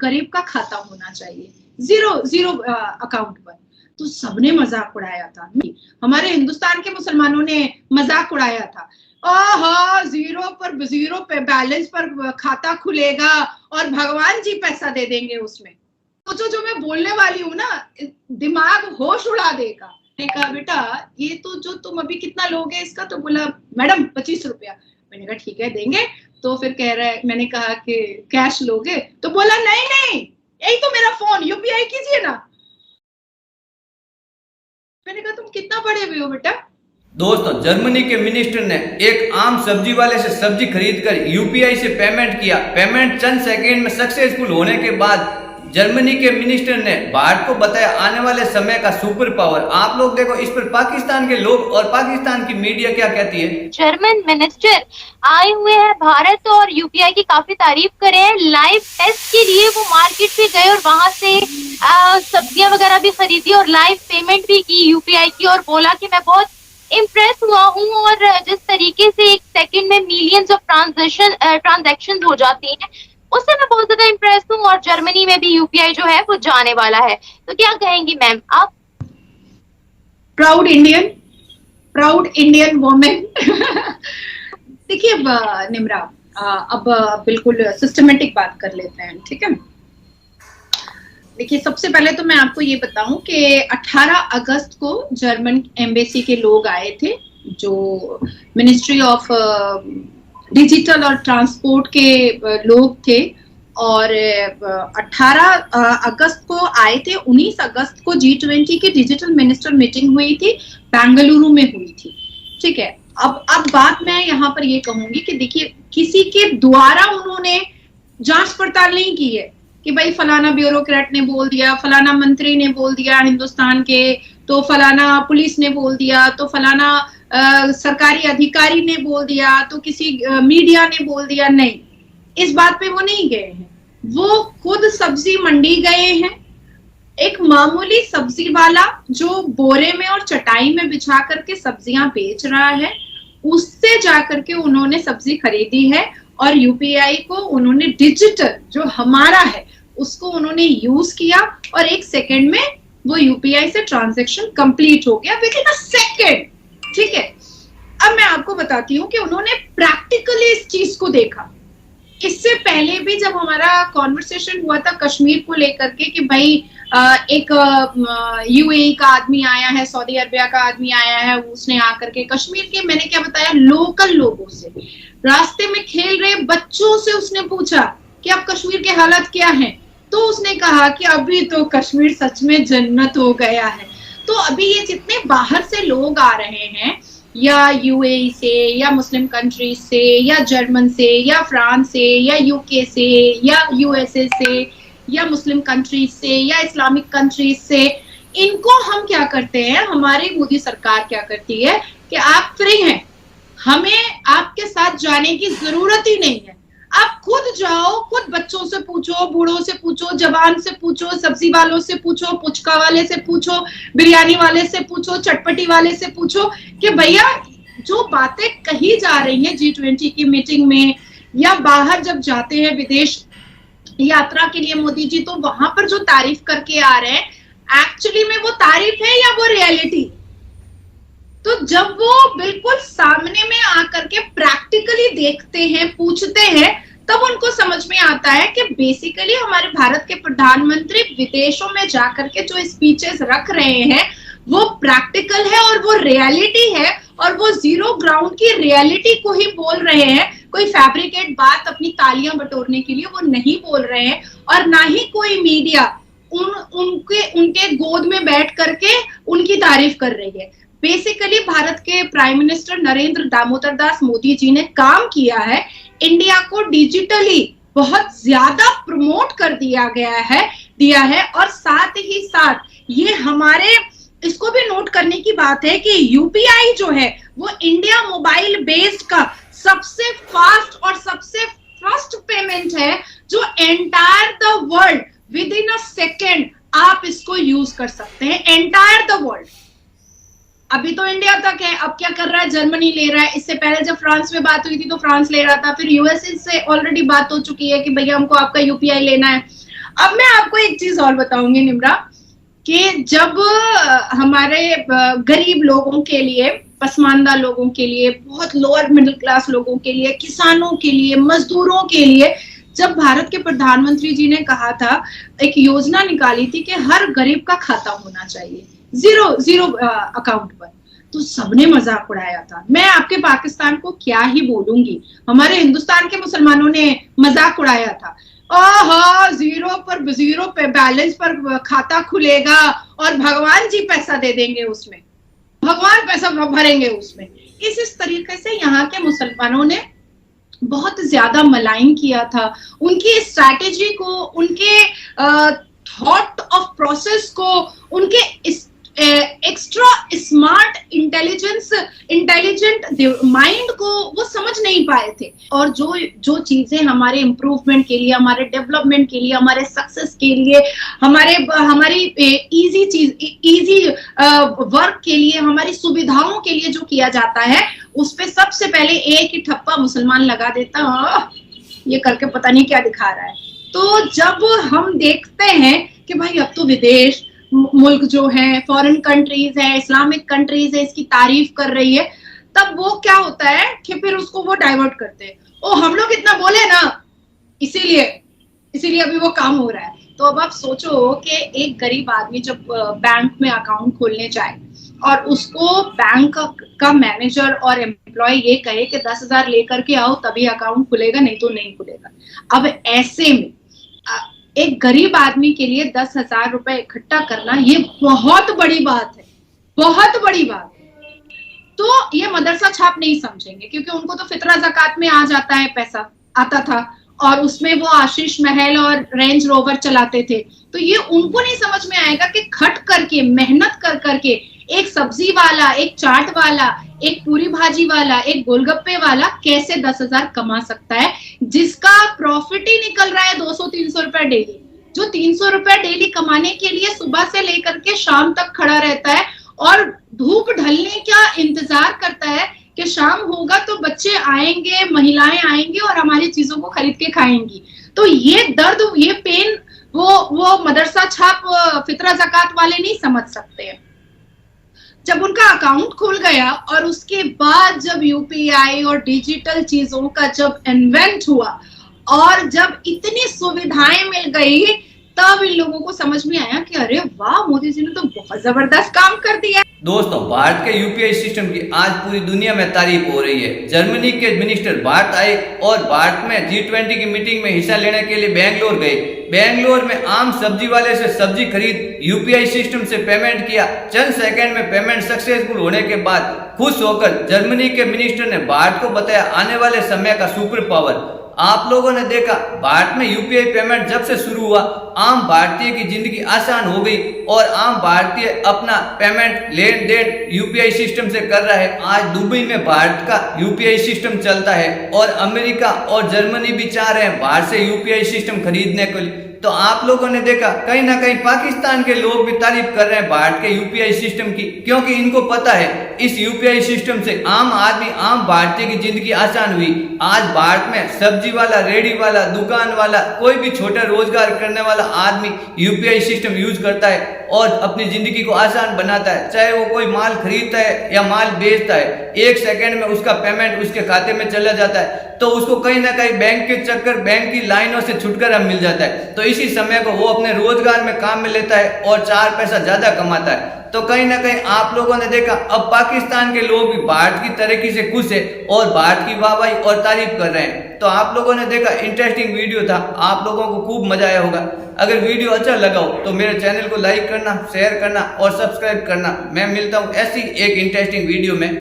गरीब का खाता होना चाहिए, जीरो अकाउंट पर। तो सबने मजाक उड़ाया था, हमारे हिंदुस्तान के मुसलमानों ने मजाक उड़ाया था, जीरो पे बैलेंस पर खाता खुलेगा और भगवान जी पैसा दे देंगे उसमें। तो जो मैं बोलने वाली हूँ ना, दिमाग होश उड़ा देगा। मैंने कहा बेटा ये तो जो तुम अभी कितना लोगे इसका, तो बोला मैडम 25 रुपया। मैंने कहा ठीक है देंगे। तो फिर कह रहा है, मैंने कहा कि कैश लोगे, तो बोला नहीं यही तो मेरा फोन, यूपीआई कीजिए ना। मैंने कहा तुम कितना बड़े हुए हो बेटा। दोस्तों, जर्मनी के मिनिस्टर ने एक आम सब्जी वाले से सब्जी खरीदकर यूपीआई से पेमेंट किया। पेमेंट चंद सेकंड में सक्सेसफुल होने के बाद जर्मनी के मिनिस्टर ने भारत को बताया आने वाले समय का सुपर पावर। आप लोग देखो, इस पर पाकिस्तान के लोग और पाकिस्तान की मीडिया क्या कहती है। जर्मन मिनिस्टर आए हुए हैं भारत और यूपीआई की काफी तारीफ करे हैं। लाइव टेस्ट के लिए वो मार्केट पे गए और वहां से सब्जियां वगैरह भी खरीदी और लाइव पेमेंट भी की यूपीआई की, और बोला कि मैं बहुत इम्प्रेस हुआ हूँ, और जिस तरीके से एक सेकंड में मिलियंस ऑफ ट्रांजैक्शन हो जाती हैं उससे मैं बहुत ज्यादा इम्प्रेस हूँ, और जर्मनी में भी यूपीआई जो है वो जाने वाला है। तो क्या कहेंगी मैम आप। Proud Indian women. देखिए निम्रा, अब बिल्कुल सिस्टमेटिक बात कर लेते हैं, ठीक है। देखिए सबसे पहले तो मैं आपको ये बताऊं कि 18 अगस्त को जर्मन एम्बेसी के लोग आए थे, जो मिनिस्ट्री ऑफ डिजिटल और ट्रांसपोर्ट के लोग थे, और 18 अगस्त को आए थे। 19 अगस्त को G20 की डिजिटल मिनिस्टर मीटिंग हुई थी, बेंगलुरु में हुई थी, ठीक है। अब बात मैं यहाँ पर ये कहूंगी कि देखिए किसी के द्वारा उन्होंने जांच पड़ताल नहीं की है कि भाई फलाना ब्यूरोक्रेट ने बोल दिया, फलाना मंत्री ने बोल दिया हिंदुस्तान के, तो फलाना पुलिस ने बोल दिया, तो फलाना सरकारी अधिकारी ने बोल दिया, तो किसी मीडिया ने बोल दिया। नहीं, इस बात पे वो नहीं गए हैं। वो खुद सब्जी मंडी गए हैं। एक मामूली सब्जी वाला जो बोरे में और चटाई में बिछा करके सब्जियां बेच रहा है, उससे जाकर के उन्होंने सब्जी खरीदी है, और यूपीआई को उन्होंने डिजिटल जो हमारा है उसको उन्होंने यूज किया, और 1 सेकेंड में वो यूपीआई से ट्रांजैक्शन कंप्लीट हो गया विद इन अ सेकेंड, ठीक है। अब मैं आपको बताती हूँ कि उन्होंने प्रैक्टिकली इस चीज को देखा। इससे पहले भी जब हमारा कॉन्वर्सेशन हुआ था कश्मीर को लेकर के कि भाई एक यूएई का आदमी आया है, सऊदी अरबिया का आदमी आया है, उसने आकर के कश्मीर के, मैंने क्या बताया, लोकल लोगों से, रास्ते में खेल रहे बच्चों से उसने पूछा कि अब कश्मीर के हालात क्या हैं, तो उसने कहा कि अभी तो कश्मीर सच में जन्नत हो गया है। तो अभी ये जितने बाहर से लोग आ रहे हैं, या यूएई से, या मुस्लिम कंट्रीज से, या जर्मन से, या फ्रांस से, या यूके से, या यूएसए से, या मुस्लिम कंट्रीज से, या इस्लामिक कंट्रीज से, इनको हम क्या करते हैं, हमारी मोदी सरकार क्या करती है कि आप फ्री हैं, हमें आपके साथ जाने की जरूरत ही नहीं है, आप खुद जाओ, खुद बच्चों से पूछो, बूढ़ों से पूछो, जवान से पूछो, सब्जी वालों से पूछो, पुचका वाले से पूछो, बिरयानी वाले से पूछो, चटपटी वाले से पूछो कि भैया जो बातें कही जा रही हैं G20 की मीटिंग में, या बाहर जब जाते हैं विदेश यात्रा के लिए मोदी जी, तो वहां पर जो तारीफ करके आ रहे हैं, एक्चुअली में वो तारीफ है या वो रियलिटी। तो जब वो बिल्कुल सामने में आकर के प्रैक्टिकली देखते हैं, पूछते हैं, तब उनको समझ में आता है कि बेसिकली हमारे भारत के प्रधानमंत्री विदेशों में जाकर के जो स्पीचेस रख रहे हैं वो प्रैक्टिकल है और वो रियलिटी है, और वो जीरो ग्राउंड की रियलिटी को ही बोल रहे हैं। कोई फैब्रिकेट बात अपनी तालियां बटोरने के लिए वो नहीं बोल रहे हैं, और ना ही कोई मीडिया उनके गोद में बैठ करके उनकी तारीफ कर रही है। बेसिकली भारत के प्राइम मिनिस्टर नरेंद्र दामोदर दास मोदी जी ने काम किया है, इंडिया को डिजिटली बहुत ज्यादा प्रमोट कर दिया है, और साथ ही साथ ये हमारे, इसको भी नोट करने की बात है कि यूपीआई जो है वो इंडिया मोबाइल बेस्ड का सबसे फास्ट और सबसे फर्स्ट पेमेंट है, जो entire the world with in a second आप इसको यूज कर सकते हैं, एंटायर द वर्ल्ड। अभी तो इंडिया तक है, अब क्या कर रहा है, जर्मनी ले रहा है। इससे पहले जब फ्रांस में बात हुई थी तो फ्रांस ले रहा था, फिर यूएसए से ऑलरेडी बात हो चुकी है कि भैया हमको आपका यूपीआई लेना है। अब मैं आपको एक चीज और बताऊंगी निम्रा, कि जब हमारे गरीब लोगों के लिए, पसमानदा लोगों के लिए, बहुत लोअर मिडिल क्लास लोगों के लिए, किसानों के लिए, मजदूरों के लिए, जब भारत के प्रधानमंत्री जी ने कहा था, एक योजना निकाली थी कि हर गरीब का खाता होना चाहिए जीरो अकाउंट पर, तो सबने मजाक उड़ाया था। मैं आपके पाकिस्तान को क्या ही बोलूंगी, हमारे हिंदुस्तान के मुसलमानों ने मजाक उड़ाया था, जीरो पे बैलेंस पर खाता खुलेगा और भगवान जी पैसा दे देंगे उसमें, भगवान पैसा भरेंगे उसमें। इस तरीके से यहाँ के मुसलमानों ने बहुत ज्यादा मलाइन किया था, उनकी स्ट्रैटेजी को, उनके थॉट ऑफ प्रोसेस को, उनके एक्स्ट्रा स्मार्ट इंटेलिजेंट माइंड को वो समझ नहीं पाए थे। और जो चीजें हमारे इम्प्रूवमेंट के लिए, हमारे डेवलपमेंट के लिए, हमारे सक्सेस के लिए, हमारी इजी वर्क के लिए, हमारी सुविधाओं के लिए जो किया जाता है, उस पे सबसे पहले एक ही ठप्पा मुसलमान लगा देता, ये करके पता नहीं क्या दिखा रहा है। तो जब हम देखते हैं कि भाई अब तो विदेश मुल्क जो है, फॉरेन कंट्रीज है, इस्लामिक कंट्रीज है, इसकी तारीफ कर रही है, तब वो क्या होता है कि फिर उसको वो डाइवर्ट करते हैं, ओ हम लोग इतना बोले ना, इसीलिए अभी वो काम हो रहा है। तो अब आप सोचो कि एक गरीब आदमी जब बैंक में अकाउंट खोलने जाए और उसको बैंक का मैनेजर और एम्प्लॉय ये कहे कि 10,000 लेकर के आओ तभी अकाउंट खुलेगा, नहीं तो नहीं खुलेगा। अब ऐसे में एक गरीब आदमी के लिए 10,000 रुपए इकट्ठा करना ये बहुत बड़ी बात है, बहुत बड़ी बात है। तो ये मदरसा छाप नहीं समझेंगे, क्योंकि उनको तो फितरा ज़कात में आ जाता है, पैसा आता था, और उसमें वो आशीष महल और रेंज रोवर चलाते थे। तो ये उनको नहीं समझ में आएगा कि खट करके, मेहनत कर करके एक सब्जी वाला, एक चाट वाला, एक पूरी भाजी वाला, एक गोलगप्पे वाला कैसे 10,000 कमा सकता है, जिसका प्रॉफिट ही निकल रहा है 200-300 रुपए डेली, जो 300 रुपए डेली कमाने के लिए सुबह से लेकर के शाम तक खड़ा रहता है और धूप ढलने का इंतजार करता है कि शाम होगा तो बच्चे आएंगे, महिलाएं आएंगी और हमारी चीजों को खरीद के खाएंगी। तो ये दर्द, ये पेन वो मदरसा छाप फितरा ज़कात वाले नहीं समझ सकते हैं। जब उनका अकाउंट खुल गया और उसके बाद जब यूपीआई और डिजिटल चीजों का जब इन्वेंट हुआ और जब इतनी सुविधाएं मिल गई, तब इन लोगों को समझ में आया कि अरे वाह, मोदी जी ने तो बहुत जबरदस्त काम कर दिया। दोस्तों, भारत के यूपीआई सिस्टम की आज पूरी दुनिया में तारीफ हो रही है। जर्मनी के मिनिस्टर भारत आए और भारत में G20 की मीटिंग में हिस्सा लेने के लिए बेंगलोर गए। बेंगलोर में आम सब्जी वाले से सब्जी खरीद यूपीआई सिस्टम से पेमेंट किया। चंद सेकंड में पेमेंट सक्सेसफुल होने के बाद खुश होकर जर्मनी के मिनिस्टर ने भारत को बताया आने वाले समय का सुपर पावर। आप लोगों ने देखा, भारत में यूपीआई पेमेंट जब से शुरू हुआ, आम भारतीय की जिंदगी आसान हो गई और आम भारतीय अपना पेमेंट लेन देन यूपीआई सिस्टम से कर रहा है। आज दुबई में भारत का यूपीआई सिस्टम चलता है और अमेरिका और जर्मनी भी चाह रहे हैं भारत से यूपीआई सिस्टम खरीदने के लिए। तो आप लोगों ने देखा, कहीं ना कहीं पाकिस्तान के लोग भी तारीफ कर रहे हैं भारत के यूपीआई सिस्टम की, क्योंकि इनको पता है इस यूपीआई सिस्टम से आम आदमी, आम भारतीय की जिंदगी आसान हुई। आज भारत में सब्जी वाला, रेडी वाला, दुकान वाला, कोई भी छोटा रोजगार करने वाला आदमी यूपीआई सिस्टम यूज करता है और अपनी जिंदगी को आसान बनाता है। चाहे वो कोई माल खरीदता है या माल बेचता है, 1 सेकंड में उसका पेमेंट उसके खाते में चला जाता है। तो उसको कहीं ना कहीं बैंक के चक्कर, बैंक की लाइनों से छुटकारा मिल जाता है। तो इसी समय को वो अपने रोजगार में काम में लेता है और 4 पैसा ज्यादा कमाता है। तो कहीं ना कहीं आप लोगों ने देखा, अब पाकिस्तान के लोग भी भारत की तरक्की से खुश है और भारत की वाहवाही और तारीफ कर रहे हैं। तो आप लोगों ने देखा, इंटरेस्टिंग वीडियो था, आप लोगों को खूब मजा आया होगा। अगर वीडियो अच्छा लगा हो तो मेरे चैनल को लाइक करना, शेयर करना और सब्सक्राइब करना। मैं मिलता हूँ ऐसी एक इंटरेस्टिंग वीडियो में।